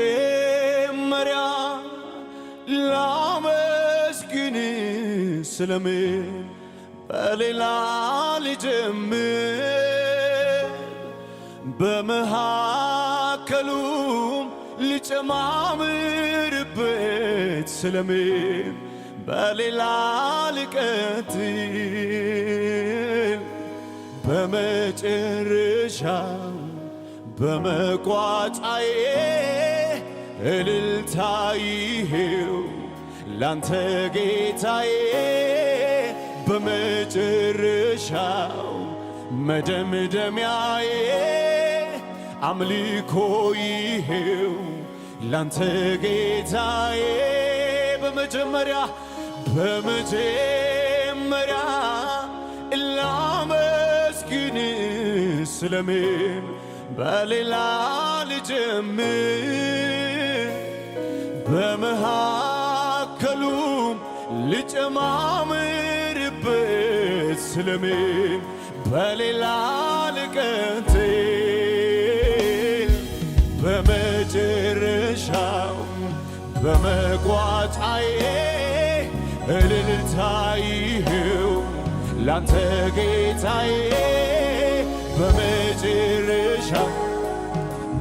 በመጀመሪያ ላመስግን ስለምን በሌላ ልጀምር በመሃከሉም ልጨማምርበት ስለምን በሌላ ልቀጥል በመጨረሻው በመቋጫዬ እልልታ ይሄው ላንተ ጌታዬ በመጨረሻው መደምደሚያዬ አምልኮ ይሄው ላንተ ጌታዬ በመጀመሪያ ላመስግን ስለምን በሌላ ልጀምር በመሃከሉም ልጨማምርበት ስለምን በሌላ ልቀጥል በመጨረሻው በመቋጫዬ እልልታ ይሄው ላንተ ጌታዬ በመጨረሻ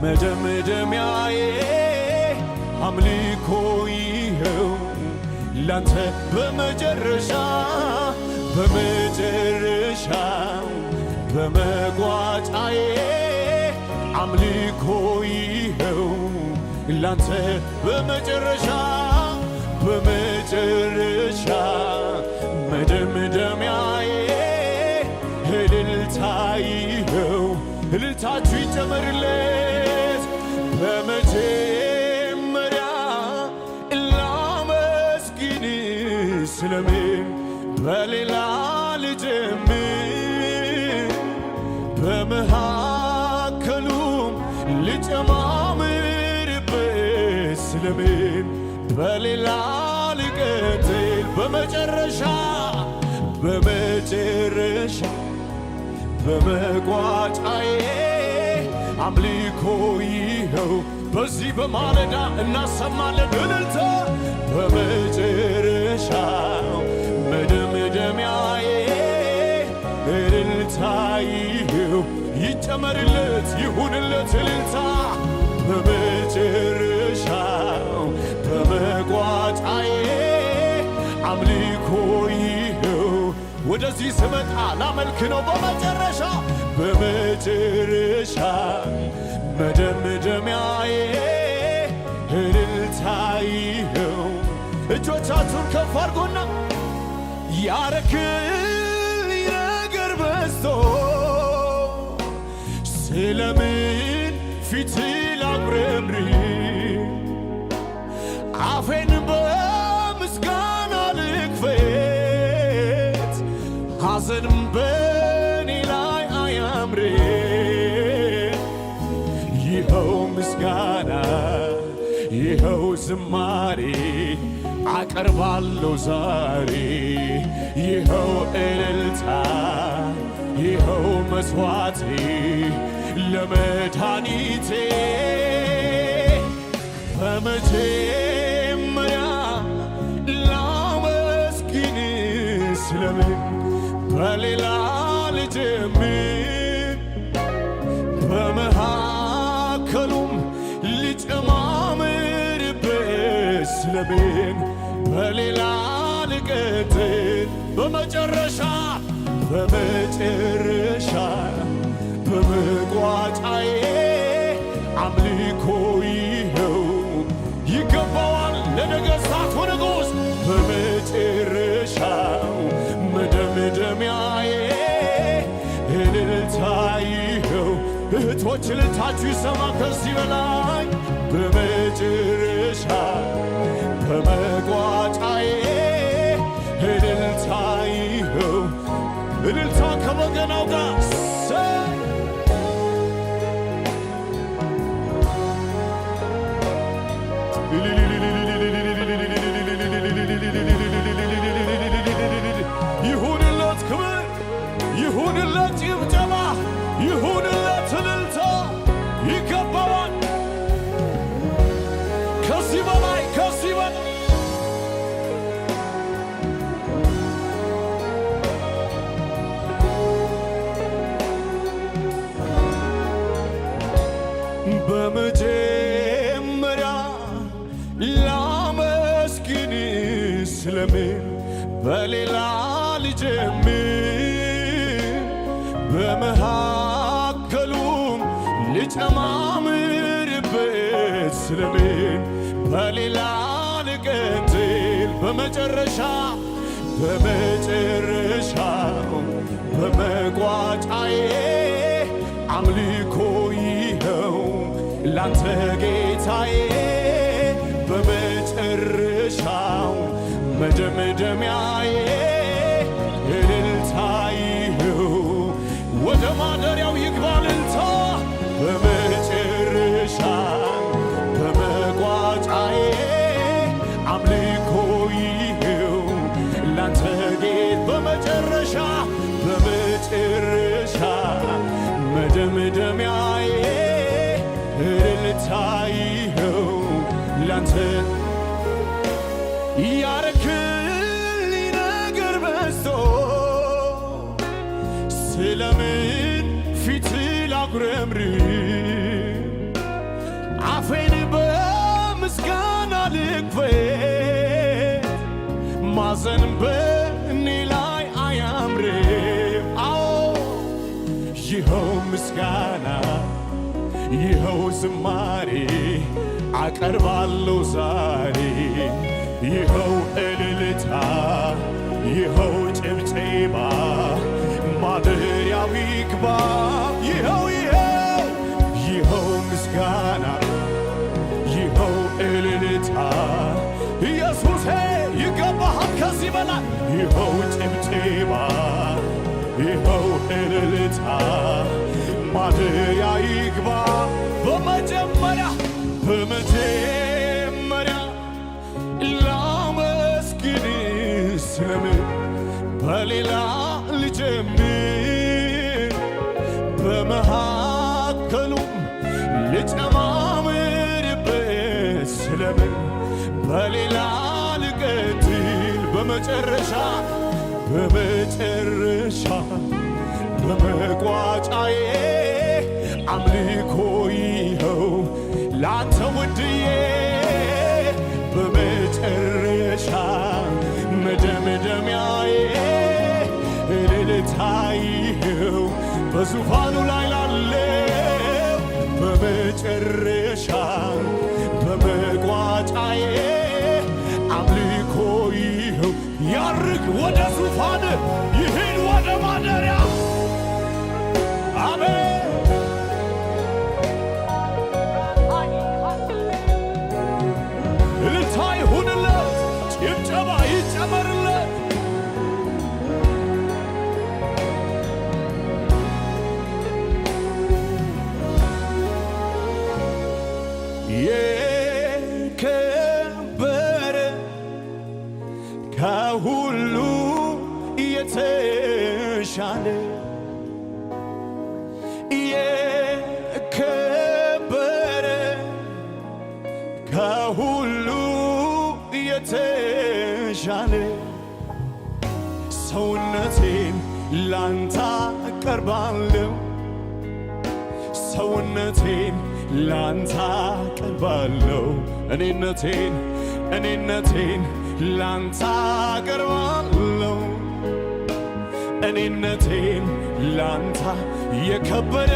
መደምደሚያዬ አምልኮ ይሄው ላንተ በመጨረሻው በመቋጫዬ አምልኮ ይሄው ላንተ በመጨረሻ መደምደሚያዬ እልልታ ይሄው እልልታችሁ ይጨመርለት በመጀመሪያ ላመስግን ስለምን በሌላ ልጀምር በመሃከሉም ልጨማምርበት ስለምን በሌላ ልቀጥል በመጨረሻ በመቋጫዬ አምልኮ ይኸው በዚህ በማለዳ እናሰማለን እልልታ በመጨረሻው መደምደሚያዬ እልልታ ይኸው ይጨመርለት ይሁንለት እልልታ በመጨረሻው በመቋጫዬ አምልኮ ይኸው ወደዚህ ስመጣ ላመልክ ነው በመጨረሻ መደምደሚያዬ እልልታ ይኸው እጆቻችሁን ከፍ አድርጎና ያረክልኝ ነገር በዝቶ ስለምን ፊት ላጉረምር አፌን በምስጋና ልክፈት ሐዘንም በኔ ላይ አያምር ይኸው ምስጋና ይኸው ዝማሬ አቀርባለሁ ዛሬ ይኸው እልልታ ይኸው መስዋዕቴ ለመድኃኒቴ በመጀመሪያ ላመስግን ስለምን በሌላ ልጀምር በመሃከሉም ልጨማምርበት ስለምን በሌላ ልቀጥል በመጨረሻ በመቋጫዬ አምልኮ ይኸው ይገባዋል ለነገሥታቱ ንጉሥ በመጨረሻው መደምደሚያዬ እልልታ ይኸው እህቶች እልልታችሁ ይሰማ ከዚህ በላይ በመጨረሻ በመቋጫዬ እልልታ ይኸው እልልታ ከበገናው ጋር ይሁንለት ክብር ይሁንለት በሌላ ልጀምር በመሃከሉም ልጨማምርበት ስለምን በሌላ ልቀጥል በመጨረሻው በመቋጫዬ አምልኮ ይኸው ላንተ ጌታዬ በመጨረሻው መደምደሚያዬ እልልታ ይኸው ወደ ማደሪያው ይግባ እልልታ በመጨረሻ በመቋጫዬ አምልኮ ይኸው ላንተ ጌት በመጨረሻ መደምደሚያዬ እልልታ ይኸው ላንተ ያረክልኝ ነገር በዝቶ ስለምን ፊት ላጉረምርም አፌን በምስጋና ልክፈት ማዘን በእኔ ላይ አያምርም። አዎ ይኸው ምስጋና ይኸው ዝማሬ አቀርባለሁ ዛሬ ይኸው እልልታ ይኸው ጭብጨባ ማደሪያው ይግባ ይኸው ምስጋና ይኸው እልልታ ኢየሱሴ ይገባሃል ከዚህ በላይ ይኸው ጭብጨባ ይኸው እልልታ ማደሪያ ይግባ በመጀመሪያ ላመስግን ስለምን በሌላ ልጀምር በመሃከሉም ልጨማምርበት ስለምን በሌላ ልቀጥል በመጨረሻ በመቋጫዬ አምልኮ ይኸው ላንተ ውድዬ በመጨረሻ መደምደሚያዬ እልልታ ይኸው በዙፋኑ ላይ ላለው በመጨረሻ በመቋጫዬ አምልኮ ይኸው ያርግ ወደ ዙፋን ይህን ወደ ማደሪያ አሜን እልልታ ይሁንለት ጭብጨባ ይጨመርለት የከበረ ከሁሉ የተሻለ የከበረ ከሁሉ የተሻለ ሰውነቴን ላንተ አቀርባለሁ ሰውነቴን ላንተ አቀርባለሁ እኔነቴን ላንተ አቀርባለሁ እኔነቴን ላንተ የከበረ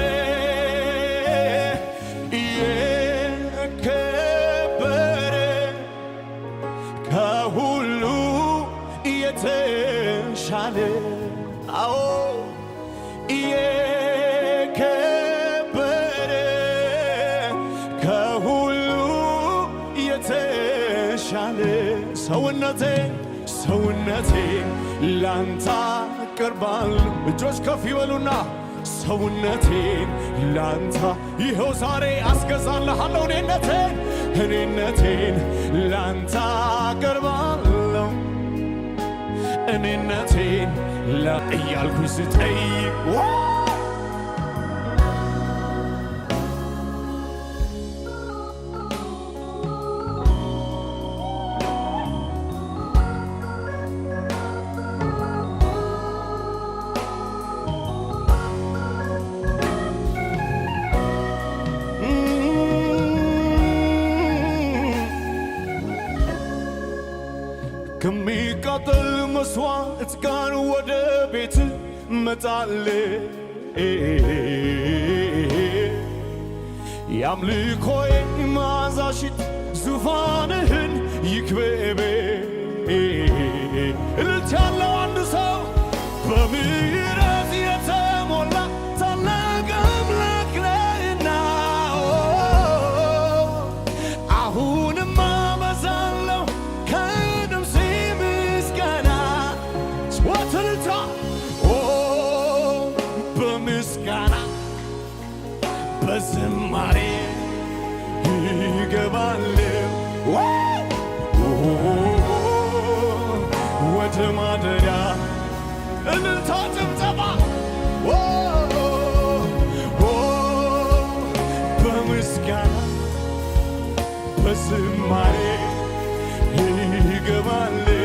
ከሁሉ የተሻለ አዎ የከበረ ከሁሉ የተሻለ ሰውነቴን ላንተ አቀርባለሁ እጆች ከፍ ይበሉና ሰውነቴን ላንተ ይኸው ዛሬ አስገዛልሃለሁ እኔነቴን ላንተ አቀርባለሁ እኔነቴን እያልኩ ስጠይቅ ከሚቃጠል መስዋዕት ጋር ወደ ቤት መጣለሁ የአምልኮዬ መዓዛ ሽታ ዙፋንህን ይክበብ እልልታ ያለው አንድ ሰው በምሕረት የተሞላ ታላቅ አምላክ ነህና አሁንም አበዛለሁ ከድምፄ ምስጋና ወትልታ በምስጋና በዝማሬ ይገባለሁ ወደ ማደሪያ እልልታ ጭብጨባ በምስጋና በዝማሬ ይገባለሁ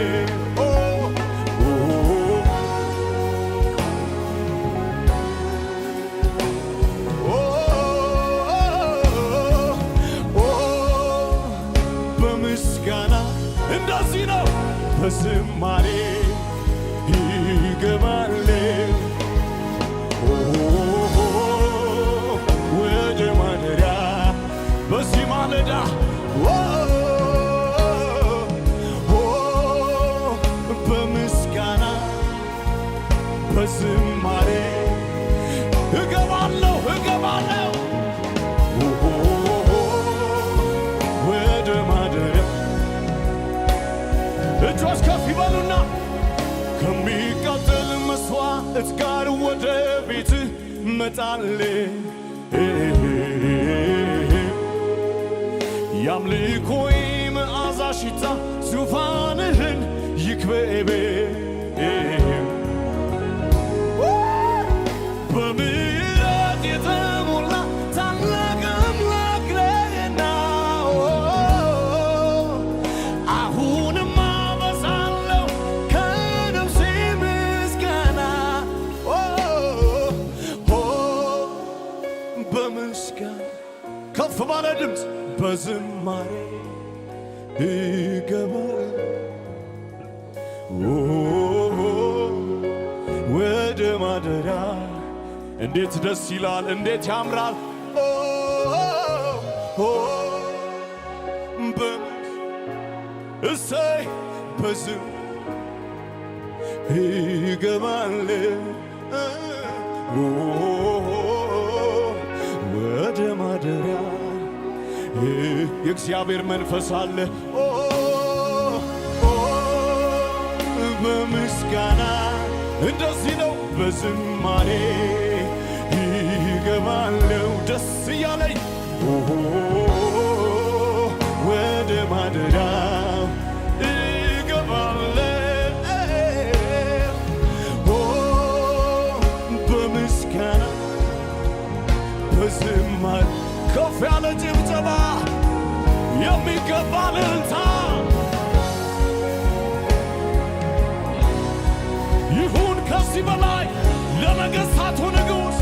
በምስጋና እንደዚህ ነው በዝማሬ ይገባለሁ ወደ ማደሪያ በዚህ ማለዳ በምስጋና በዝማሬ እገባለሁ ወደ ማደሪያ እጆች ከፍ ይበሉና ከሚቃጠል መስዋዕት ጋር ወደ ቤት መጣለሁ የአምልኮዬ መዓዛ ሽታ ዙፋንህን ይክበብ በምሕረት የተሞላ ታላቅ አምላክ ነህና አሁንም አበዛለሁ ከነፍሴ ምስጋና በምስጋና ከፍ ባለ ድምፅ በዝማሬ እገባለሁ ወደ ማደሪያ እንዴት ደስ ይላል እንዴት ያምራል እሰይ በዝም እገባለሁ ወደ ማደሪያ የእግዚአብሔር መንፈስ አለ በምስጋና እንደዚህ ነው በዝማሬ ይገባለሁ ደስ እያለኝ ወደ ማደሪያ እገባለሁ በምስጋና በዝማሬ ከፍ ያለ ጭብጨባ የሚገባ እልልታ ይሁን ከዚህ በላይ ለነገሥታቱ ንጉሥ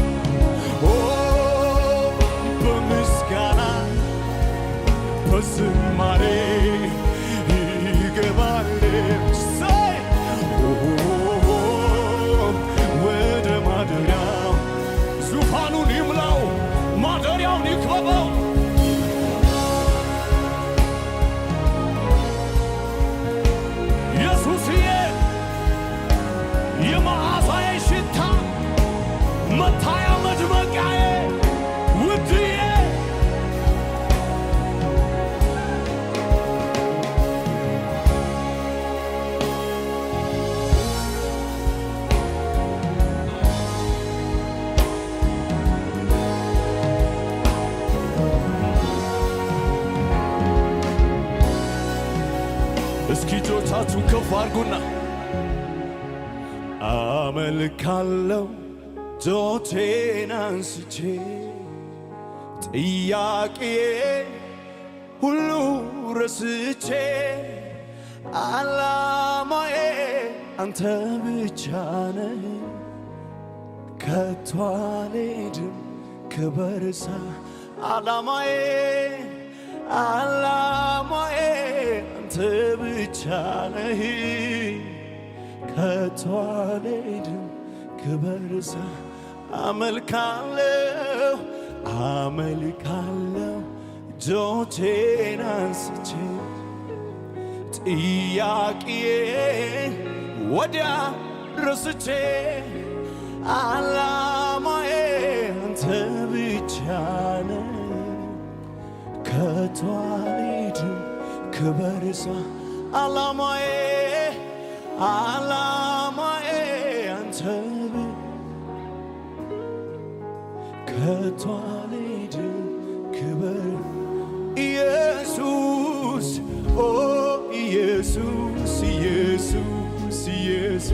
በምስጋና በዝማሬ ይገባለሁ ወደ ማደሪያው ዙፋኑን ይምላው ማደሪያውን ይክበበው ኢየሱስዬ የመዓዛዬ ሽታ መታያ መድመቂያዬ ውድዬ እስኪ እጆቻችሁን ከፍ አድርጉና አመልካለሁ እጆቼን አንስቼ ጥያቄ ሁሉ ረስቼ ዓላማዬ አንተ ብቻ ነህ ከቶ አልሄድም ከበረሳ ዓላማዬ አንተ ብቻ ነህ ከቶ አልሄድም ክበር አመልካለሁ አመልካለሁ እጆቼን አንስቼ ጥያቄዬን ወዲያ ረስቼ ዓላማዬ አንተ ብቻ ነህ ከቶ አልሄድም ክበር ዓላማዬ አንተ ከቶ አልሄድም ክበር ኢየሱስ ኦ ኢየሱስ ኢየሱስ ኢየሱስ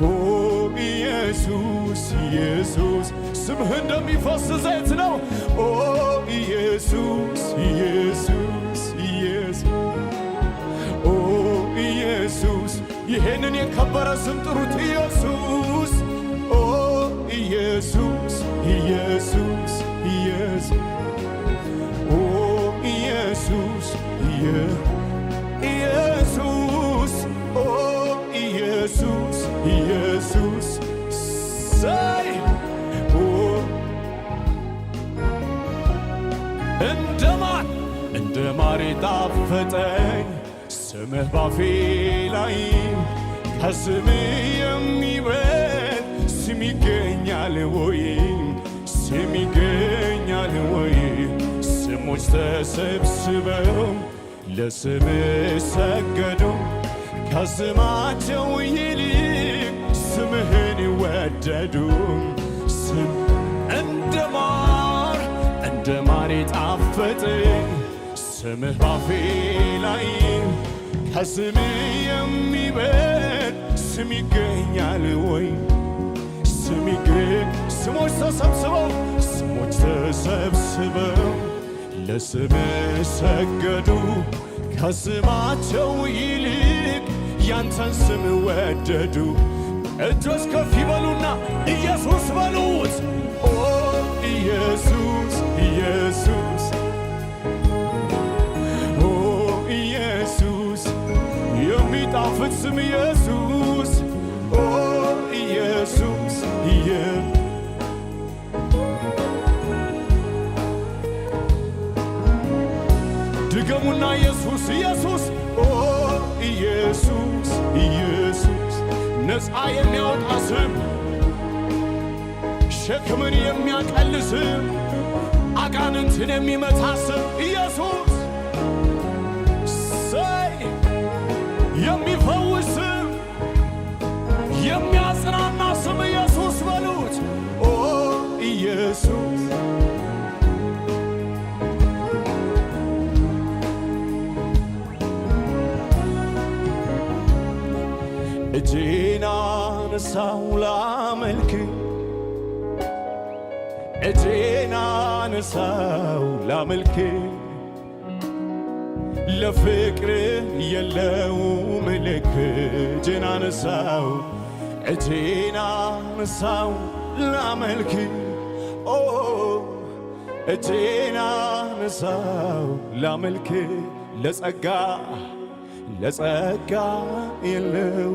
ኦ ኢየሱስ ኢየሱስ ስምህ እንደሚፈስ ዘይት ነው ኦ ኢየሱስ ኢየሱስ ኢየሱስ ኦ ኢየሱስ ይሄንን የከበረ ስም ጥሩት ኢየሱስ ኦ ኢየሱስ ኢየሱስ ኢየሱስ ኦ ኢየሱስ ኢየሱስ ኦ ኢየሱስ ኢየሱስ ሳይ እንደ ማር ጣፈጠኝ ስምህ ባፌ ላይ ከስምህ የሚበልጥ ስም ይገኛል ወይ ስም ይገኛል ወይ ስሞች ተሰብስበው ለስምህ ሰገዱ ከስማቸው ይልቅ ስምህን ወደዱ ስም እንደ ማር ጣፈጠኝ ስምህ ባፌ ላይ ከስምህ የሚበልጥ ስም ይገኛል ወይ ስሞች ተሰብስበው ለስምህ ሰገዱ ከስማቸው ይልቅ ያንተን ስም ወደዱ እጆች ከፍ ይበሉና ኢየሱስ በሉት ኦ ኢየሱስ ኢየሱስ ኦ ኢየሱስ የሚጣፍጥ ስም ኢየሱስ ኦ ኢየሱስ ድገሙና ኢየሱስ ኢየሱስ ኦ ኢየሱስ ኢየሱስ ነፃ የሚያወጣ ስም ሸክምን የሚያቀል ስም አጋንንትን የሚመታ ስም ኢየሱስ ሰይ የሚፈውስ ስም የሚያጽናና ስም ኢየሱስ በሉት ኦ ኢየሱስ እጄን አነሳው ላመልክ እጄን አነሳው ላመልክ ለፍቅር የለው ምልክ እጄን አነሳው ላመልክ ኦ እጄን አነሳው ላመልክ ለጸጋ የለው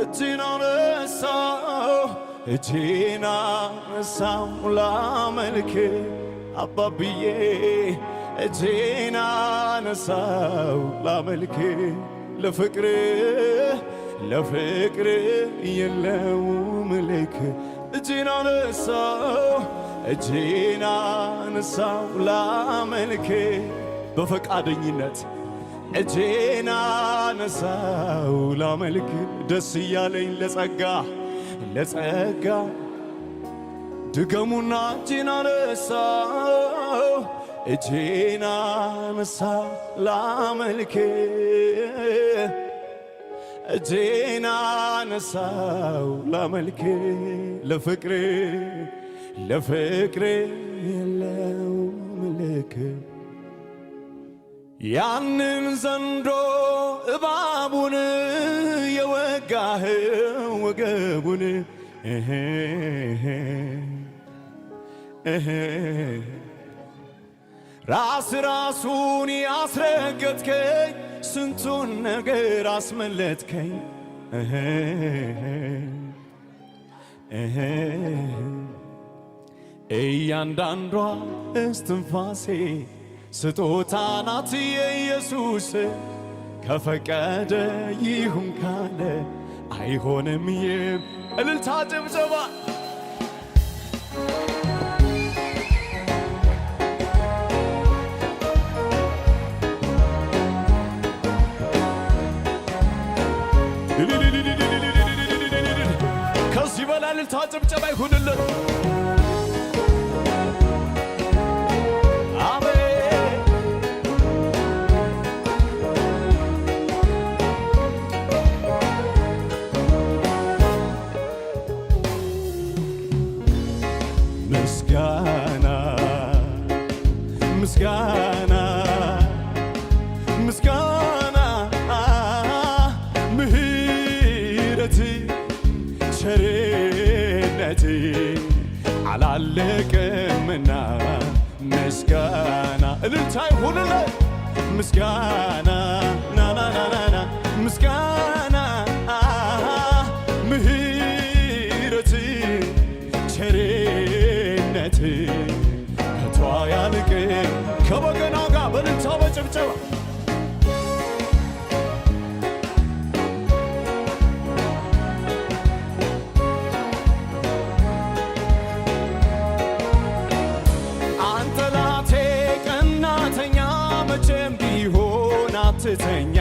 እጄን አነሳው ላመልክ አባብዬ እጄን አነሳው ላመልክ ለፍቅር የለው ምልክ እጄን አነሳው ላመልክ በፈቃደኝነት እጄን አነሳው ላመልክ ደስ እያለኝ ለጸጋ ድገሙና እጄን አነሳው ላመልክ እጄን አነሳው ላመልክ ለፍቅር የለው ምልክ ያንን ዘንዶ እባቡን የወጋህ ወገቡን ራሱን ያስረገጥከኝ ስንቱን ነገር አስመለጥከኝ እያንዳንዷ እስትንፋሴ ስጦታ ናት የኢየሱስ ከፈቀደ ይሁን ካለ አይሆንም እልልታ ጭብጨባ ከዚህ በላይ እልልታ ጭብጨባ ይሁንልን ምስጋና ምህረት ቸርነት አላለቀምና ምስጋና እልልታ ይሁንልን ምስጋና ናናናና ምስጋና ምህረት ቸርነት ከቶ አያልቅም ከበገናው ጋር በእልልታ በጭብጨባ አንተ ላቴ ቀናተኛ መቼም ቢሆን አትተኛ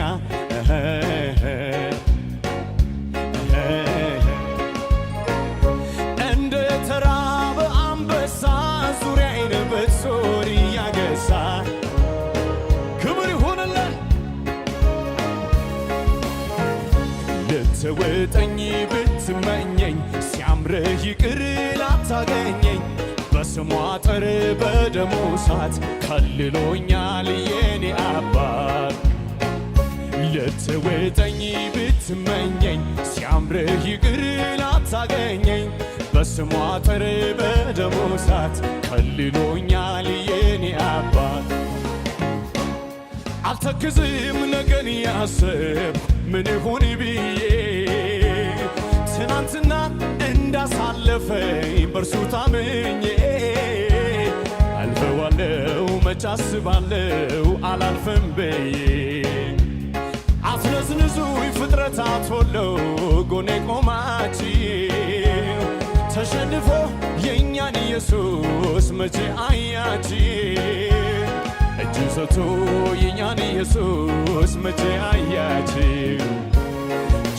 እንደ ተራበ አንበሳ ዙሪያዬን በትር እያገሳ ክብር ይሁንልን ልትውጠኝ ብትመኘኝ ሲያምርህ ይቅር ላታገኘኝ በስሟ አጥር በደሙ እሳት ከልሎኛል የኔ አባት ልትውጠኝ ብትመኘኝ ሲያምርህ ይቅር ላታገኘኝ በስሟ አጥር በደሙ እሳት ከልሎኛል የኔ አባት አልተክዝም ነገን ያስብ ምን ይሁን ብዬ ትናንትና እንዳሳለፈኝ በርሱ ታምኜ አልፈዋለው መች አስባለው አላልፍም ብዬ አትነዝንዙኝ ፍጥረታት ሁሉ ጎኔ ቆማችሁ ተሸንፎ የእኛን ኢየሱስ መቼ አያችሁ እጁን ሰጥቶ የእኛን ኢየሱስ መቼ አያችሁ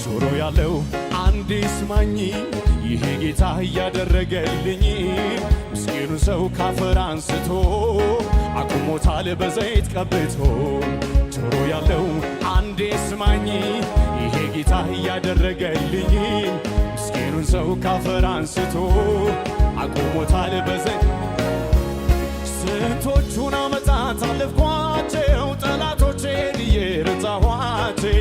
ጆሮ ያለው አንድ ይስማኝ ይሄ ጌታ እያደረገልኝ ምስኪኑን ሰው ካፈር አንስቶ አቁሞታል በዘይት ቀብቶ ጆሮ ያለው አንድ ይስማኝ ይሄ ጌታ እያደረገልኝ ምስኪኑን ሰው ካፈር አንስቶ አቁሞታል በዘይት ስንቶቹን ዓመታት አለፍኳቸው ጠላቶቼን እየረታኋቸው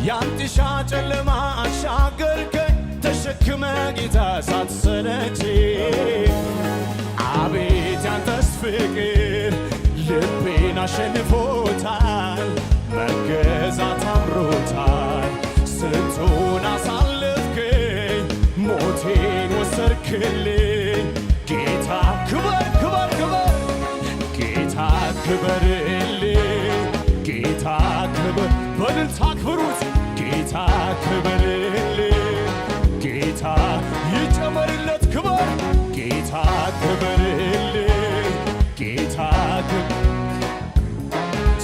ያንጥሻ ጨለማ አሻገርከኝ ተሸክመ ጌታ ሳትሰለች አቤት ያንተስ ፍቅር ልቤን አሸንፎታል መገዛት አምሮታል ስንቱን አሳለፍከኝ ሞቴን ወሰድክልኝ ጌታ ክበር ክበር ክበር ጌታ ክበርልኝ ጌታ ክበር በእልልታ አክብሩት ጌታ ክበርልኝ ጌታ ይጨመርለት ክበር ጌታ ክበርልኝ ጌታ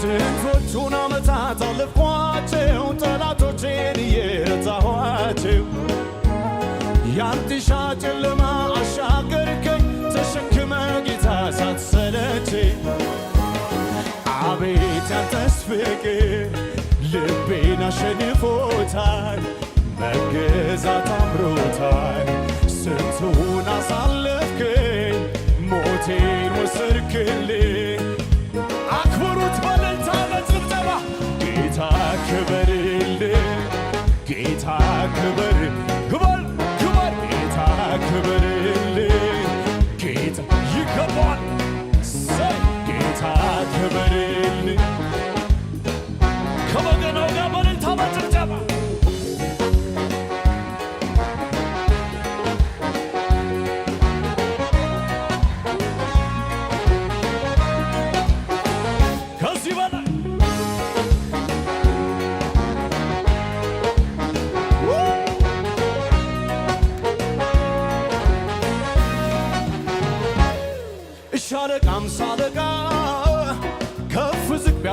ስንቶቹን ዓመታት አለፍኳቸው ጠላቶቼን እየረታኋቸው ያንጥሻ ጨለማ አሻገርከኝ ተሸክመ ጌታ ሳትሰለች አቤት ያንተስ ፍቅር ልቤን አሸንፎታል መገዛት አምሮታል ስንቱን አሳለፍከኝ ሞቴን ወሰድክልኝ አክብሩት በእልልታ በጭብጨባ ጌታ ክበርልኝ ጌታ ክበር ክበር ክበር ጌታ ክበርልኝ ጌታ ይገባል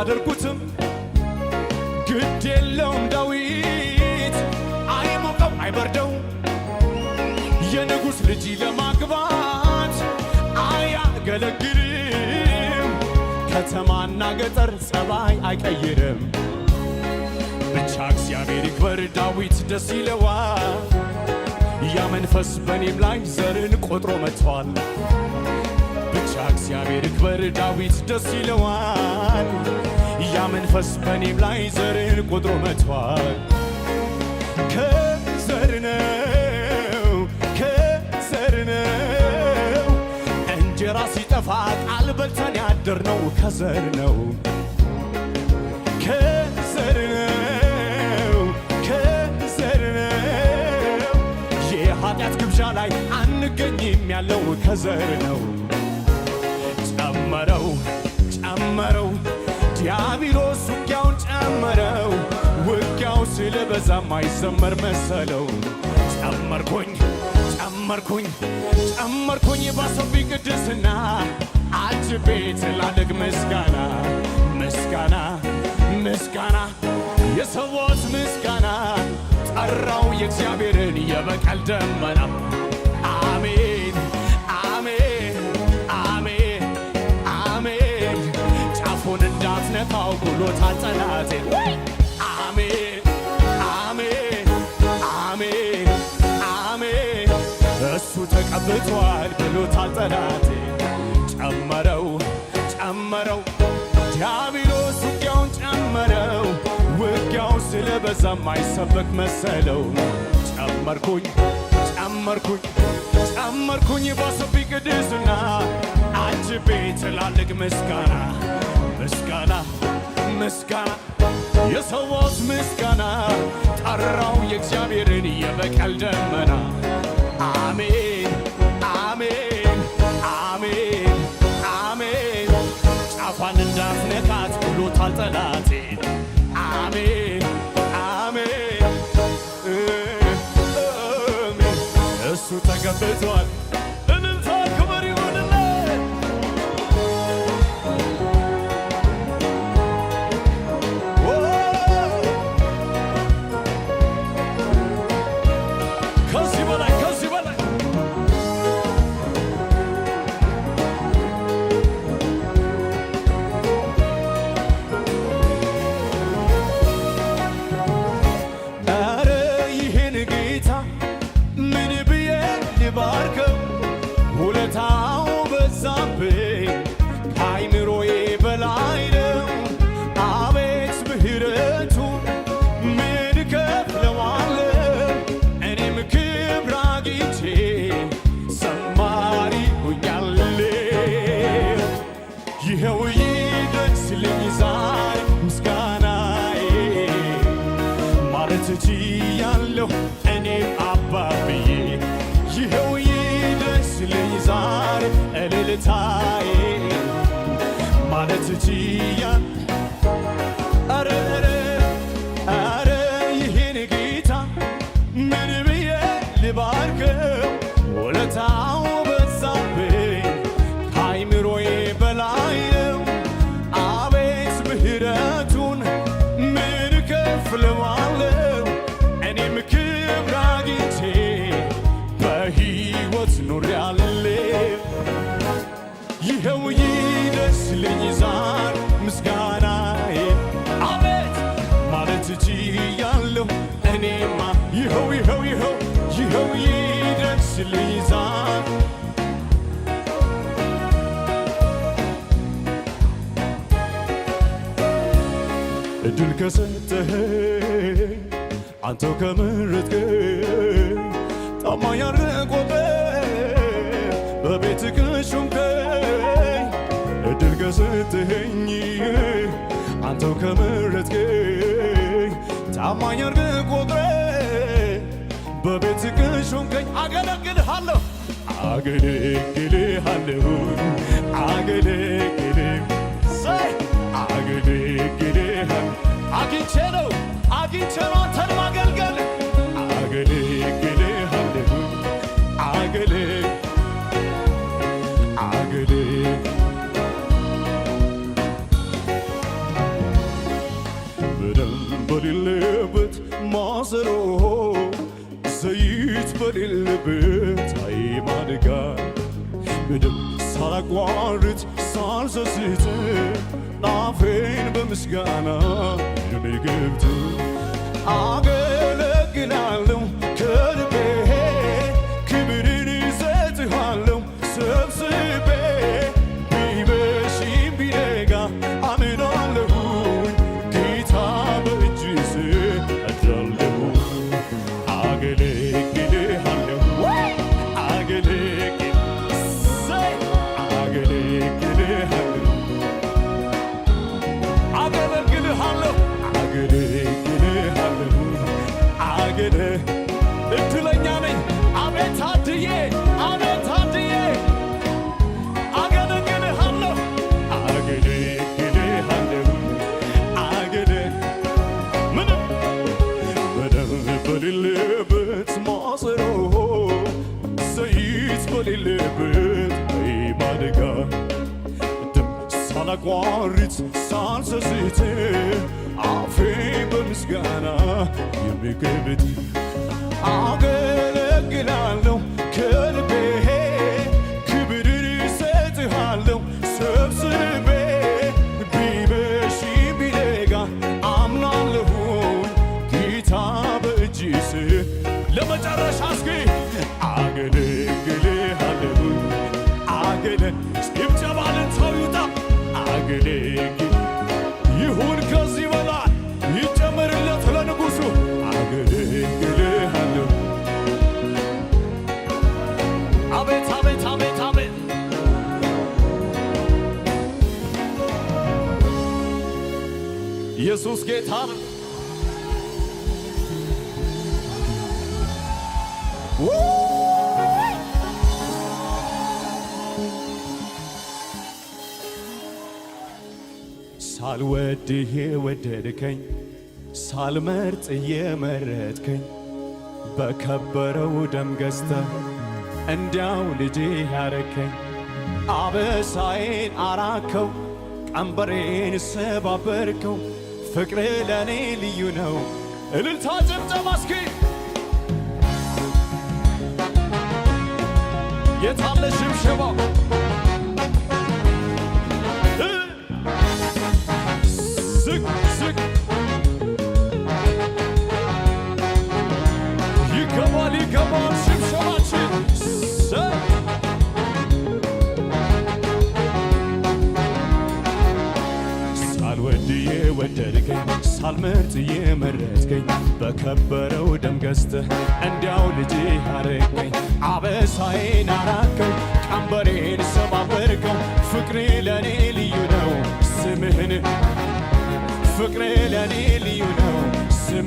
ቢያደርጉትም ግድ የለውም ዳዊት አይሞቀው አይበርደው የንጉሥ ልጅ ለማግባት አያገለግልም ከተማና ገጠር ጸባይ አይቀይርም ብቻ እግዚአብሔር ይክበር ዳዊት ደስ ይለዋል ያ መንፈስ በኔም ላይ ዘርን ቆጥሮ መጥቷል ብቻ እግዚአብሔር ይክበር ዳዊት ደስ ይለዋል ያ መንፈስ በኔም ላይ ዘርን ቆጥሮ መጥቷል ከዘር ነው እንጀራ ሲጠፋ ቃል በልተን ያደርነው ከዘር ነው ከዘር ነው የኃጢአት ግብዣ ላይ አንገኝም ያለው ከዘር ነው ጨመረው ዲያብሎስ ውጊያውን ጨመረው ውጊያው ስለበዛ ማይዘመር መሰለው ጨመርኩኝ ባሰብኝ ቅድስና አጅቤ ትላልቅ ምስጋና የሰዎች ምስጋና ጠራው የእግዚአብሔርን የበቀል ደመና አሜን ጫፉን እንዳትነካው ብሎታል ጠላቴ እሱ ተቀብቷል ብሎታል ጠላቴ ጨመረው ዲያብሎስ ውጊያውን ጨመረው ውጊያው ስለበዛ ማይሰበክ መሰለው ጨመርኩኝ ባሰብኝ ቅድስና አጅቤ ትላልቅ ምስጋና የሰዎች ምስጋና ጠራው የእግዚአብሔርን የበቀል ደመና አሜን ጫፏን እንዳትነካት ብሎታል ጠላቴ አሜን እሱ ተገብቷል እልልታ ክብር ይሁንለት ከዚህ በላይ ኧረ ይሄን ጌታ ምን ብዬ ልባርከው ውለታው በዛብኝ ከአይምሮዬ በላይ ነው አቤት ምሕረቱ ምን እከፍለዋለሁ እኔም ክብር አግኝቼ ዘማሪ ሆኛለሁ ይኸው ይድረስልኝ ዛሬ ምስጋናዬ ማለት ችያለሁ እኔም አባብዬ ይኸው ይድረስልኝ ዛሬ እልልታዬ ማለት ችያለሁ ኧረ ይሄን ጌታ ምን ብዬ ልባርከው ውለታው በዛብኝ ከአይምሮዬ በላይ ነው አቤት ምሕረቱን ምን እከፍለዋለሁ እኔም ክብር አግኝቼ በሕይወት ኖሬአለሁ ይኸው ይድረስልኝ ዛሬ ምስጋናዬ አቤት ማለት ችያለሁ እኔማ ይኸው ይድረስልኝ ዛሬ እድል ከሰጠኸኝ አንተው ከመረጥከኝ ታማኝ አድርጎህ በቤትህ ሾምከኝ እድል ከሰጠኸኝ አንተው ከመረጥከኝ ታማኝ አድርጎህ በቤትህ ሾምከኝ አገለግልሃለሁ አግኝቼ ነው አንተን ማገልገል በሌለበት ማደጋ ምንም ሳላቋርጥ ሳልሰስት አፌን በምስጋና የምገብት አገለግላለሁ ከልቤ ክብርን እሰጥሃለሁ ሰብስቤ ቢመሽም ቢነጋ አምናለሁኝ ጌታ በእጅህ ስር አድራለሁ አገለግልሃለሁ እድለኛ ነኝ አቤት ታድዬ አቤት ታድዬ አገለግልሃለሁ ምንም በሌለበት ማሰሮ ዘይት በሌለበት ማደጋ ድም ሳላቋርጥ ሳልሰስት አፌ በምስጋና የሚከብድ አገለግላለሁ ከልቤ ክብርን እሰጥሃለሁ ሰብስቤ ቢመሽም ቢነጋ አምናለሁኝ ጌታ በእጅህ ስር ለመጨረሻ እስኪ አገለግልሃለሁ ጭብጨባ ልንተው ይውጣ አገለግል ይሁን ከዚህ በላይ ይጨመርለት ለንጉሡ አገለግልሃለሁ አቤት አቤት አቤት አቤት ኢየሱስ ጌታ ነው ሳልወድህ የወደድከኝ ሳልመርጥ የመረጥከኝ በከበረው ደም ገዝተህ እንዲያው ልጅ ያረከኝ አበሳዬን አራከው ቀንበሬን ሰባበርከው ፍቅር ለኔ ልዩ ነው እልልታ ጭብጨባ እስኪ የታለ ሽብሸባ ዝቅ ዝቅ ይገባል ይገባል ሽብሸባችን ሳልወድ የወደድከኝ ሳልመርጥ የመረጥከኝ በከበረው ደም ገዝተህ እንዲያው ልጅ ያረከኝ አበሳዬን አራከው ቀንበሬን ሰባበርከው ፍቅሬ ለኔ ልዩ ነው ስምህን ፍቅሬ ለኔ ልዩ ነው ስም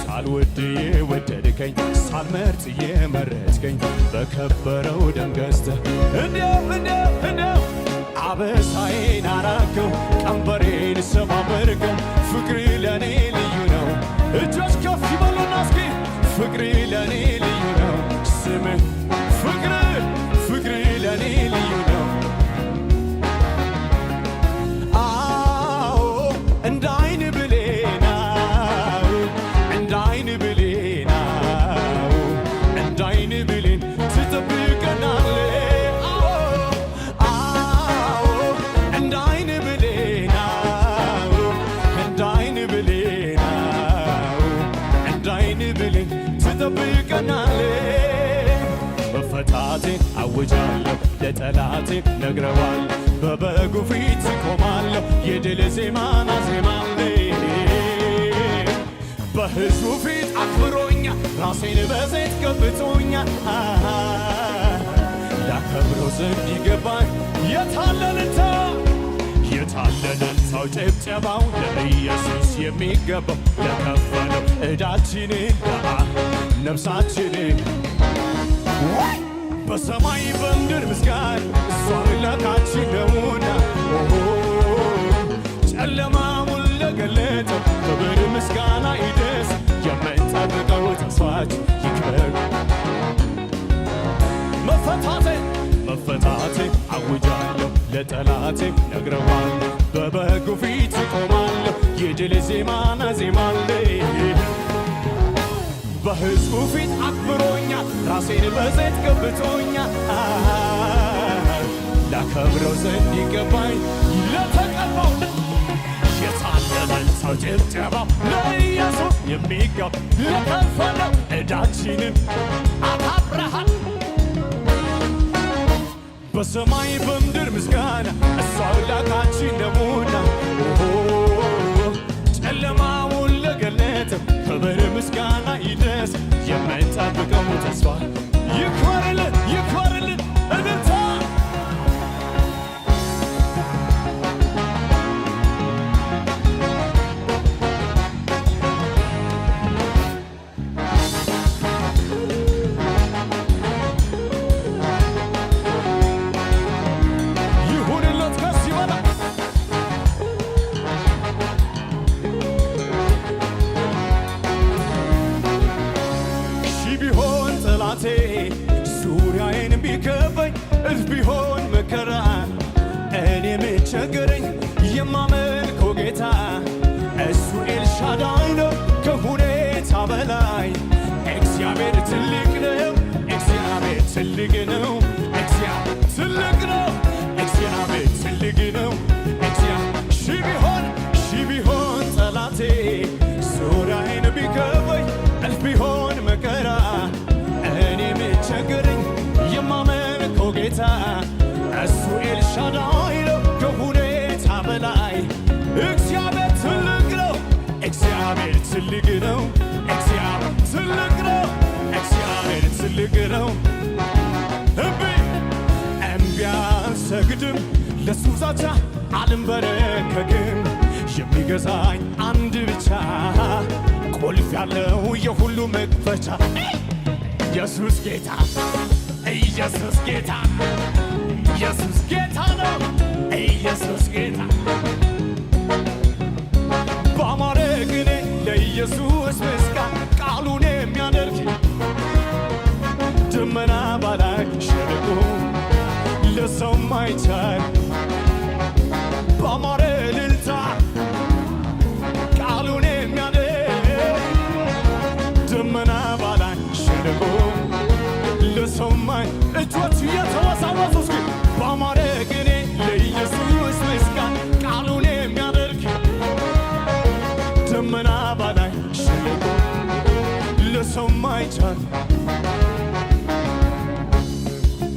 ሳልወድ የወደድከኝ ሳልመርጥ የመረጥከኝ በከበረው ደም ገዝተህ እንዲያው አበሳዬን አራከው ቀንበሬን ሰባበርከው ፍቅሬ ለኔ ልዩ ነው እጆች ከፍ ይበሉና እስኪ ፍቅሬ ለኔ ልዩ ነው ስምህ ፍቅሬ ለኔ ልዩ ነው አዎ እንደ አይን ብሌናው እንደ አይን ብሌናው እንደ አይን ብሌን ትጠብቀናለህ መፈታቴን አውጃለሁ ለጠላቴ ነግረዋል በበጉ ፊት ቆማለሁ የድል ዜማን አዜማለሁ በሕዝቡ ፊት አክብሮኛ ራሴን በዘይት ቀብቶኛ ላከብረው ዘንድ ይገባኝ የታለልታው ጭብጨባው ለኢየሱስ የሚገባው ለከፈለው ዕዳችንን ነፍሳችንን በሰማይ በምድር ምስጋና እሱ አምላካችን ነውና ጨለማውን ለገለጠው ክብር ምስጋና ይድረስ የምንጠብቀው ተስፋችን ይክበር መፈታቴ አውጃለሁ ለጠላቴ ነግረዋለሁ በበጉ ፊት ቆማለሁ የድል ዜማን አዜማለሁ በሕዝቡ ፊት አክብሮኛል፣ ራሴን በዘይት ቀብቶኛል። ላከብረው ዘንድ ይገባኝ ለተቀባው የታለለን ሰው ጭብጨባው ለኢየሱስ የሚገባ ለከፈለው ዕዳችንን አካብረሃል። በሰማይ በምድር ምስጋና እሱ አምላካችን ነውና ጨለማውን ለገለጠው ክብር ምስጋና ይድረስ። የምንጠብቀው ተስፋ ይክበርልን ይክበርልን እልልታ ዙሪያዬን ቢከበኝ እልፍ ቢሆን መከራ እኔ የምቸገረኝ የማመልከው ጌታ እሱ ኤልሻዳይ ነው ከሁኔታ በላይ። እግዚአብሔር ትልቅ ነው፣ እግዚአብሔር ትልቅ ነው፣ እግዚአብሔር ትልቅ ነው፣ እግዚአብሔር ትልቅ ነው። ሺህ ቢሆን ጠላቴ ዙሪያዬን ቢከበኝ እልፍ ቢሆን መከራ እኔ የምቸገረኝ የማመልከው ጌታ እሱ ኤልሻዳይ ነው ከሁኔታ በላይ። እግዚአብሔር ትልቅ ነው፣ እግዚአብሔር ትልቅ ነው፣ እግዚአብሔር ትልቅ ነው፣ እግዚአብሔር ትልቅ ነው። እምቢ አልሰግድም ለሱ ዛቻ አልንበረከክም። የሚገዛኝ አንድ ብቻ ቁልፍ ያለው የሁሉ መክፈቻ ኢየሱስ ጌታ ኢየሱስ ጌታ ኢየሱስ ጌታ ነው ኢየሱስ ጌታ። በአማረ ቅኔ ለኢየሱስ ምስጋና ቃሉን የሚያደርግ ደመና ባላይ ሸለቆ ለሰው ማይቻል በአማረ እልልታ ቃሉን የሚያደርግ ደመና ባላይ ሸለቆ ለሰማይ እጆች እየተወዛወዙ እስኪ በአማረ ቅኔ ለኢየሱስ ምስጋና ቃሉን የሚያደርግ ደመና ባላይ ሸለቆ ለሰው ማይቻል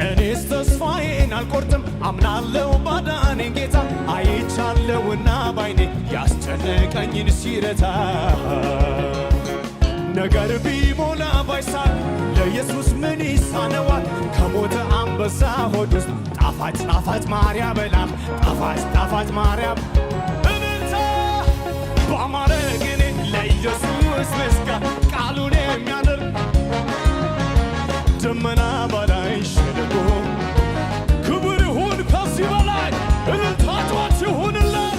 እኔስ ተስፋዬን አልቆርጥም አምናለው ባዳኔን ጌታ አይቻለውና ባይኔ ያስጨነቀኝን ሲረታ ነገር ቢሞላ ባይሳል ለኢየሱስ ምን ይሳነዋል? ከሞተ አንበሳ ሆድ ውስጥ ጣፋጭ ጣፋጭ ማር ያበላል። ጣፋጭ ጣፋጭ ማር እልልታ በአማረ ቅኔ ለኢየሱስ ምስጋና ቃሉን የሚያደርግ ደመና ባላይ ሸለቆ ክብር ይሁን ከዚህ በላይ እልልታቶች ይሁንልን።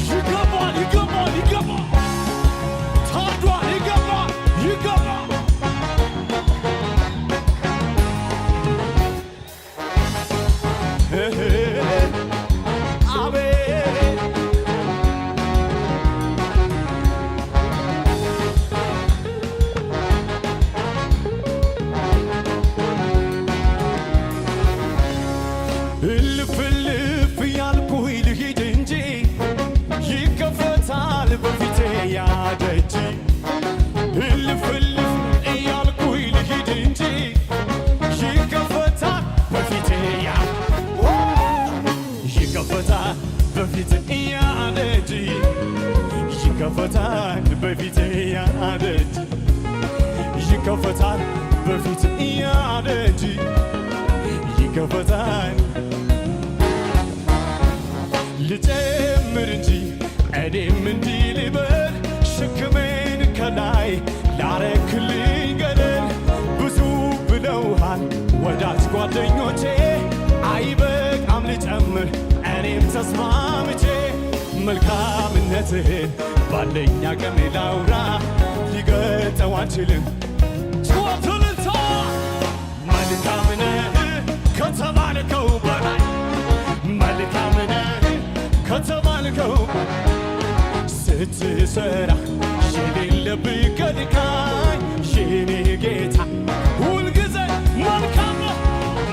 ይገባል ይገባል ይገባል ታርዷል ይገባል ይገባል አቤት እልፍ እልፍ እያልኩኝ ልሂድ እንጂ ይከፈታል በፊቴ ያ ደጅ። እልፍ እልፍ እያልኩኝ ልሂድ እንጂ ይከፈታል በፊቴ ያ ይከፈታል በፊቴ ያ ደጅ ይከፈታል በፊቴ ያ ደጅ ይከፈታል በፊቴ ያ ደጅ ይከፈታል ልጨምር እንጂ እኔም እንዲህ ልበል ሸክሜን ከላይ ላረክልኝ ገደል ብዙ ብለውሃል ወዳጅ ጓደኞቼ አይበቃም ልጨምር እኔም ተስማምቼ መልካምነትህን ባለኝ አቅም ላውራ ሊገልጠው አልችልም። ጩኸትልታ መልካም ነህ ከተባልከው በላይ መልካም ነህ ከተባልከው ስትሰራ የሌለብህ ከልካይ የኔ ጌታ ሁልጊዜ መልካም ነህ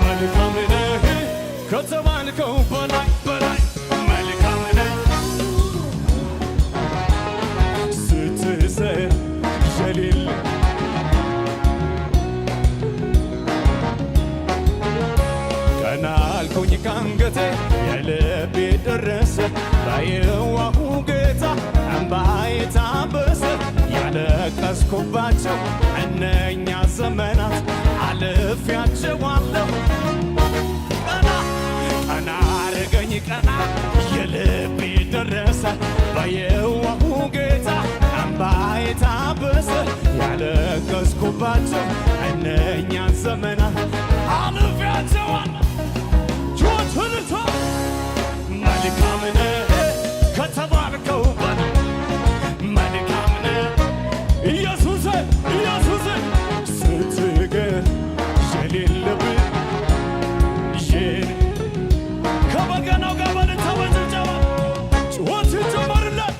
መልካም ነህ ከተባልከው በላይ በላይ መልካም ነህ ስትሰራ የሌለ ቀና አልኩኝ ከአንገቴ የልቤ ደረሰ ባየዋሁ ጌታ እንባዬ ታበሰ ያለቀስኩባቸው እነኛ ዘመናት አልፌያቸዋለሁ ቀና ቀና አረገኝ ቀና የልቤ ደረሰ ባየዋሁ ጌታ እንባዬ ታበሰ ያለቀስኩባቸው እነኛ ዘመናት አልፌያቸዋለሁ ጆትልቶ መልካም ነህ ከተባልከው በላይ መልካም ነህ ኢየሱስ ኢየሱስ ስትገር የሌለብህ ከበገናው ጋር በልታ በጭብጨባ ጩኸት ይጨመርለት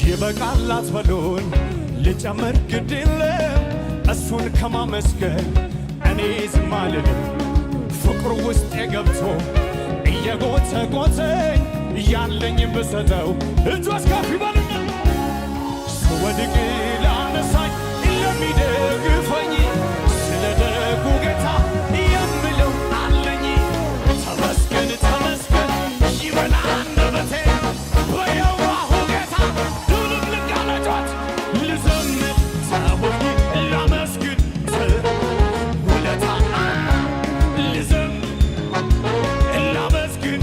ይበቃል አትበሉኝ ልጨምር ግድ የለም እሱን ከማመስገን እኔ ዝም አልልም ፍቅሩ ውስጤ ገብቶ እየጎተጎተኝ እያለኝ ብሰጠው እጆች ከፍ ይበሉና ስወድቅ ላነሳኝ ለሚደግፈኝ ስለ ደጉ ጌታ የምለው አለኝ ተመስገን ተመስገን ይበላ አንደበቴ በየዋሁ ጌታ ድብልቅልቅ ያለ ጩኸት ልዘምር ሰውኝ ላመስግን ውለታ ልዘምር ላመስግን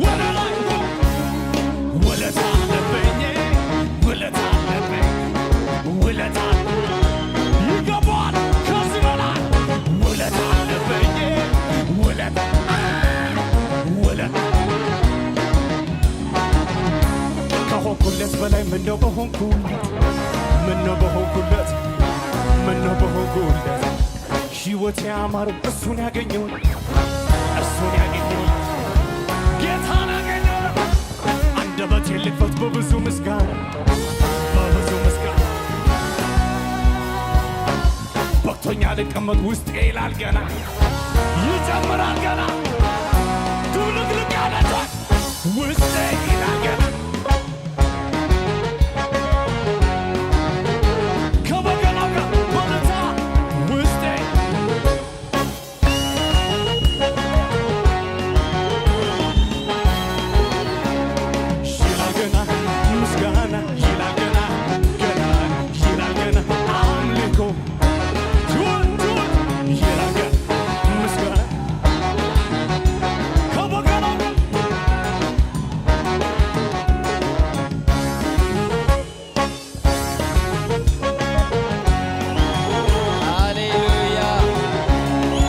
ወደ ላይ ውለታ አለብኝ ውለታ አለብኝ ውለታ ይገባዋል ከዚህ በላይ ውለታ አለብኝ ውለታ ውለታ ከሆንኩለት በላይ ምነው በሆንኩለት ምነው በሆንኩለት ምነው በሆንኩለት ሕይወቴ ያማረው እሱን ያገኘውን እሱን ያገኘውን ጌታን ያገኘውን አንደበቴን ልክፈት በብዙ ምስጋና በብዙ ምስጋና በቅቶኛ ልቀመጥ ውስጤ ይላል ገና ይጨምራል ገና ድብልቅልቅ ያለ ጩኸት ውስጤ ይላል ገና ከበገናው ጋር በልታ ውስጤ ይላል ገና ምስጋና ይላል ገና ገና ይላል ገና አምልኮ ጩኸት ይላል ገና ምስጋና ከበገናው ጋር ሃሌሉያ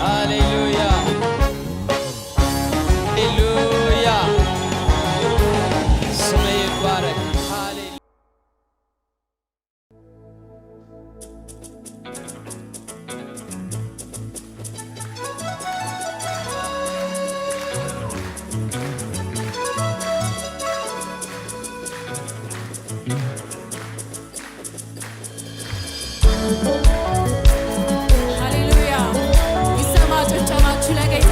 ሃሌሉያ ሃሌሉያ ስም ይባረክ። ሃሌሉያ ሃሌሉያ ይሰማ ጭብጨባችሁ ለጌታ